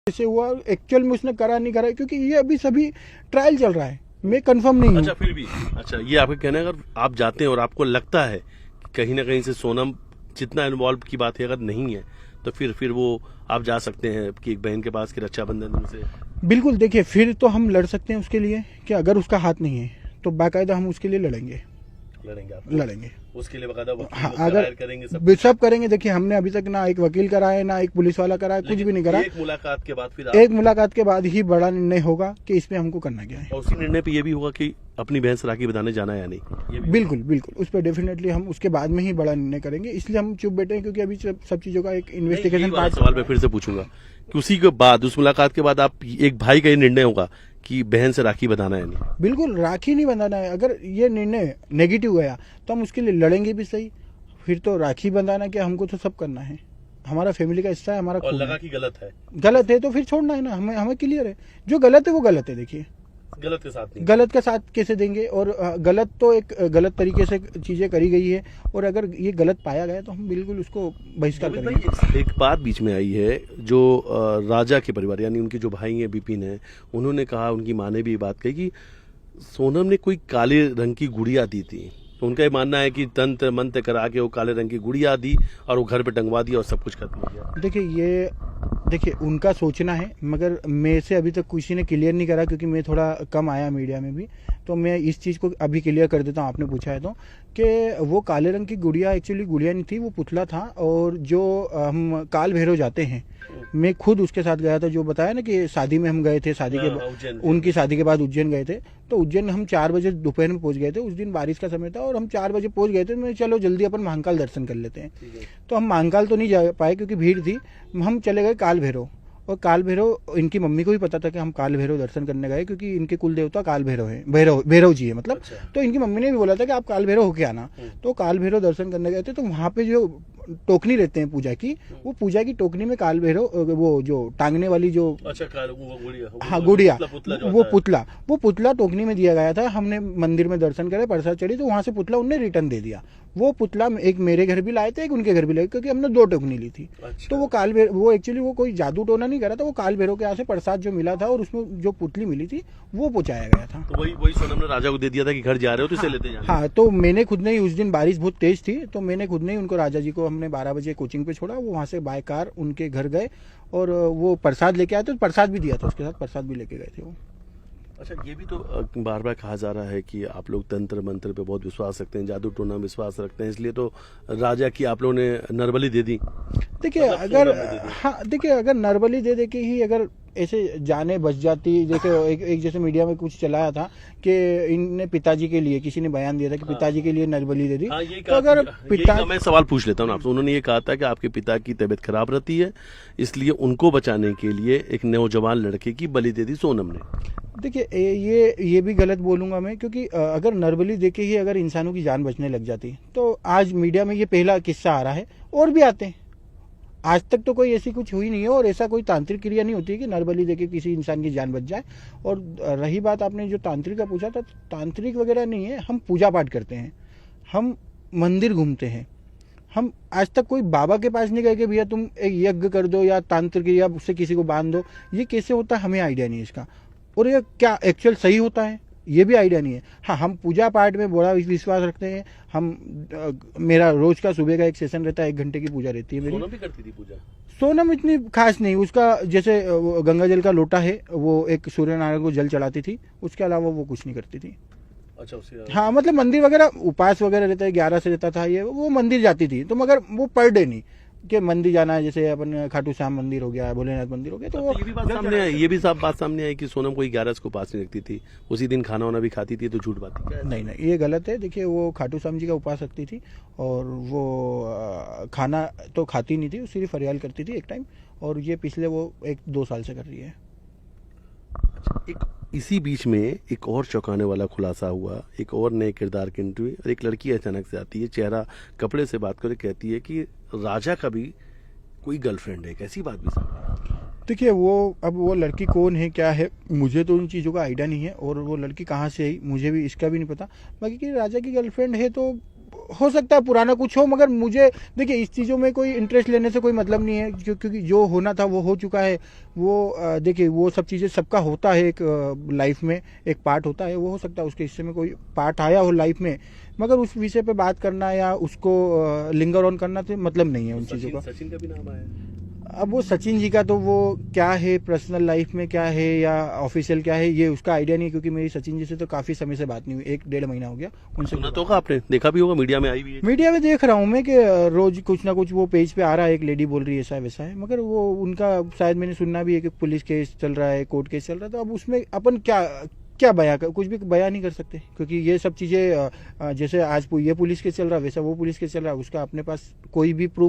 जैसे हुआ एक्चुअल में उसने करा नहीं करा, क्योंकि ये अभी सभी ट्रायल चल रहा है, मैं कंफर्म नहीं हूँ। अच्छा फिर भी अच्छा, ये आपका कहना है अगर आप जाते हैं और आपको लगता है कि कहीं ना कहीं से सोनम जितना इन्वॉल्व की बात है अगर नहीं है, तो फिर वो आप जा सकते हैं कि एक बहन के पास कि रक्षाबंधन से। बिल्कुल, देखिए फिर तो हम लड़ सकते हैं उसके लिए कि अगर उसका हाथ नहीं है तो बाकायदा हम उसके लिए लड़ेंगे। उसके लिए बकायदा हाँ, अगर करेंगे सब करेंगे। देखिए हमने अभी तक ना एक वकील करा है ना एक पुलिस वाला करा है, कुछ भी नहीं करा। एक मुलाकात के बाद ही बड़ा निर्णय होगा कि इसमें हमको करना क्या है। और उसी निर्णय पे ये भी होगा कि अपनी बहन से राखी बंधाने जाना है या नहीं। बिल्कुल बिल्कुल, उस पर डेफिनेटली हम उसके बाद में ही बड़ा निर्णय करेंगे, इसलिए हम चुप बैठे हैं क्योंकि अभी सब चीजों का एक इन्वेस्टिगेशन पार्ट। सवाल मैं फिर से पूछूंगा कि उसी के बाद उस मुलाकात के बाद आप एक भाई का ये निर्णय होगा कि बहन से राखी बंधाना है नहीं। बिल्कुल, राखी नहीं बंधाना है। अगर ये निर्णय नेगेटिव गया तो हम उसके लिए लड़ेंगे भी सही। फिर तो राखी बंधाना क्या, हमको तो सब करना है, हमारा फैमिली का हिस्सा है, हमारा और खून लगा है। कि गलत है तो फिर छोड़ना है ना, हमें क्लियर है, जो गलत है वो गलत है। देखिए गलत के साथ नहीं, गलत का साथ कैसे देंगे, और गलत तो एक गलत तरीके से चीजें करी गई है, और अगर ये गलत पाया गया तो हम बिल्कुल उसको बहिष्कार करेंगे। एक बात बीच में आई है, जो राजा के परिवार यानी उनके जो भाई हैं बिपिन है, उन्होंने कहा, उनकी माँ ने भी ये बात कही कि सोनम ने कोई काले रंग की गुड़िया दी थी। तो उनका ये मानना है कि तंत्र मंत्र करा के वो काले रंग की गुड़िया दी और वो घर पे टंगवा दिया और सब कुछ खत्म हो गया। देखिए उनका सोचना है, मगर मेरे से अभी तक किसी ने क्लियर नहीं करा, क्योंकि मैं थोड़ा कम आया मीडिया में भी, तो मैं इस चीज़ को अभी क्लियर कर देता हूँ, आपने पूछा है तो, कि वो काले रंग की गुड़िया एक्चुअली गुड़िया नहीं थी, वो पुतला था। और जो हम काल भैरव जाते हैं, मैं खुद उसके साथ गया था, जो बताया ना कि शादी में हम गए थे, उनकी शादी के बाद उज्जैन गए थे। तो उज्जैन हम 4 बजे दोपहर में पहुंच गए थे, उस दिन बारिश का समय था और हम 4 बजे पहुंच गए थे। मैं चलो जल्दी अपन महाकाल दर्शन कर लेते हैं। तो हम महाकाल तो नहीं जा पाए क्योंकि भीड़ थी, हम चले गए काल भैरव। और काल भैरव, इनकी मम्मी को भी पता था कि हम काल भैरव दर्शन करने गए, क्योंकि इनके कुल देवता काल भैरव है, भैरव जी है मतलब। अच्छा। तो इनकी मम्मी ने भी बोला था कि आप काल भैरव होके आना। तो काल भैरव दर्शन करने गए थे, तो वहाँ पे जो टोकनी रहते हैं पूजा की, वो पूजा की टोकनी में काल भैरव, वो जो टांगने वाली जो, अच्छा, गुड़िया, वो पुतला टोकनी में दिया गया था। हमने मंदिर में दर्शन करे, प्रसाद चढ़ी, तो वहां से पुतला उनने रिटर्न दे दिया। वो पुतला एक मेरे घर भी लाए थे, एक उनके घर भी लाए, क्योंकि हमने 2 टोकनी ली थी। अच्छा। तो वो एक्चुअली वो कोई जादू टोना नहीं करा था, वो काल भैरव के यहाँ से प्रसाद जो मिला था और उसमें जो पुतली मिली थी वो पहुंचाया गया था। तो वही सोनम ने राजा को दे दिया था कि घर जा रहे हो तो इसे लेते जाना। हाँ, तो मैंने खुद ने ही, उस दिन बारिश बहुत तेज थी, तो मैंने खुद ने ही उनको, राजा जी को हमने 12 बजे कोचिंग पे छोड़ा, वो वहाँ से बाय कार उनके घर गए और वो प्रसाद लेके आए थे, तो प्रसाद भी दिया था, उसके साथ प्रसाद भी लेके गए थे वो। अच्छा, ये भी तो बार बार कहा जा रहा है कि आप लोग तंत्र मंत्र पे बहुत विश्वास रखते हैं, जादू टोना में विश्वास रखते हैं, इसलिए तो राजा की आप लोगों ने नरबली दे दी। देखिए अगर नरबली दे के ही अगर ऐसे जाने बच जाती, जैसे एक जैसे मीडिया में कुछ चलाया था कि इनने पिताजी के लिए, किसी ने बयान दिया था कि पिताजी के लिए नरबली दे दी। तो अगर मैं सवाल पूछ लेता हूँ आपसे, उन्होंने ये कहा था कि आपके पिता की तबीयत खराब रहती है, इसलिए उनको बचाने के लिए एक नौजवान लड़के की बलि दे दी सोनम ने। देखिए ये भी गलत बोलूंगा मैं, क्योंकि अगर नरबली देके ही अगर इंसानों की जान बचने लग जाती, तो आज मीडिया में ये पहला किस्सा आ रहा है, और भी आते हैं। आज तक तो कोई ऐसी कुछ हुई नहीं है, और ऐसा कोई तांत्रिक क्रिया नहीं होती कि नरबली देके किसी इंसान की जान बच जाए। और रही बात आपने जो तांत्रिक का पूछा था, तांत्रिक वगैरह नहीं है, हम पूजा पाठ करते हैं, हम मंदिर घूमते हैं। हम आज तक कोई बाबा के पास नहीं गए कि भैया तुम एक यज्ञ कर दो या तांत्रिक या उससे किसी को बांध दो। ये कैसे होता है हमें आइडिया नहीं है इसका, और ये क्या एक्चुअल सही होता है ये भी आइडिया नहीं है। हाँ, हम पूजा पाठ में बड़ा विश्वास रखते हैं। मेरा रोज का सुबह का एक सेशन रहता है, 1 घंटे की पूजा रहती है मेरी। सोनम भी करती थी पूजा? सोनम इतनी खास नहीं, उसका जैसे गंगा जल का लोटा है, वो एक सूर्य नारायण को जल चढ़ाती थी, उसके अलावा वो कुछ नहीं करती थी। अच्छा, हाँ, मतलब मंदिर वगैरह उपास वगैरह रहता है, 11 से रहता था ये, वो मंदिर जाती थी, तो मगर वो पर डे नहीं कि मंदिर जाना है, जैसे अपन खाटू श्याम मंदिर हो गया, भोलेनाथ मंदिर हो गया। तो ये भी बात सामने आई कि सोनम कोई 11 को उपास नहीं रखती थी, उसी दिन खाना वाना भी खाती थी, तो झूठ बात है? नहीं, ये गलत है। देखिए वो खाटू श्याम जी का उपास रखती थी, और वो खाना तो खाती नहीं थी, वो सिर्फ फरियाल करती थी एक टाइम, और ये पिछले वो 1-2 साल से कर रही है। इसी बीच में एक और चौंकाने वाला खुलासा हुआ, एक और नए किरदार की इंटरव्यू, और एक लड़की अचानक से आती है, चेहरा कपड़े से बात करके कहती है कि राजा का भी कोई गर्लफ्रेंड है। कैसी बात भी सामने? देखिए अब वो लड़की कौन है क्या है, मुझे तो उन चीज़ों का आइडिया नहीं है, और वो लड़की कहाँ से आई मुझे भी इसका भी नहीं पता। बाकी कि राजा की गर्लफ्रेंड है तो हो सकता है पुराना कुछ हो, मगर मुझे देखिए इस चीज़ों में कोई इंटरेस्ट लेने से कोई मतलब नहीं है, क्योंकि जो होना था वो हो चुका है। वो देखिए वो सब चीज़ें सबका होता है, एक लाइफ में एक पार्ट होता है, वो हो सकता है उसके हिस्से में कोई पार्ट आया हो लाइफ में, मगर उस विषय पे बात करना या उसको लिंगर ऑन करना तो मतलब नहीं है उन चीज़ों का। सचिन का भी नाम आया। अब वो सचिन जी का तो वो क्या है पर्सनल लाइफ में क्या है या ऑफिशियल क्या है ये उसका आइडिया नहीं है, क्योंकि मेरी सचिन जी से तो काफ़ी समय से बात नहीं हुई, 1-1.5 महीना हो गया उनसे। सुना तो होगा आपने, देखा भी होगा, मीडिया में आई भी है। मीडिया में देख रहा हूँ मैं कि रोज कुछ ना कुछ वो पेज पे आ रहा है, एक लेडी बोल रही है ऐसा वैसा है, मगर वो उनका शायद मैंने सुनना भी है कि पुलिस केस चल रहा है, कोर्ट केस चल रहा है, तो अब उसमें अपन क्या क्या कुछ भी बयां नहीं कर सकते, क्योंकि ये सब चीज़ें जैसे आज ये पुलिस केस चल रहा है वैसा वो पुलिस केस चल रहा है, उसका अपने पास कोई भी प्रूफ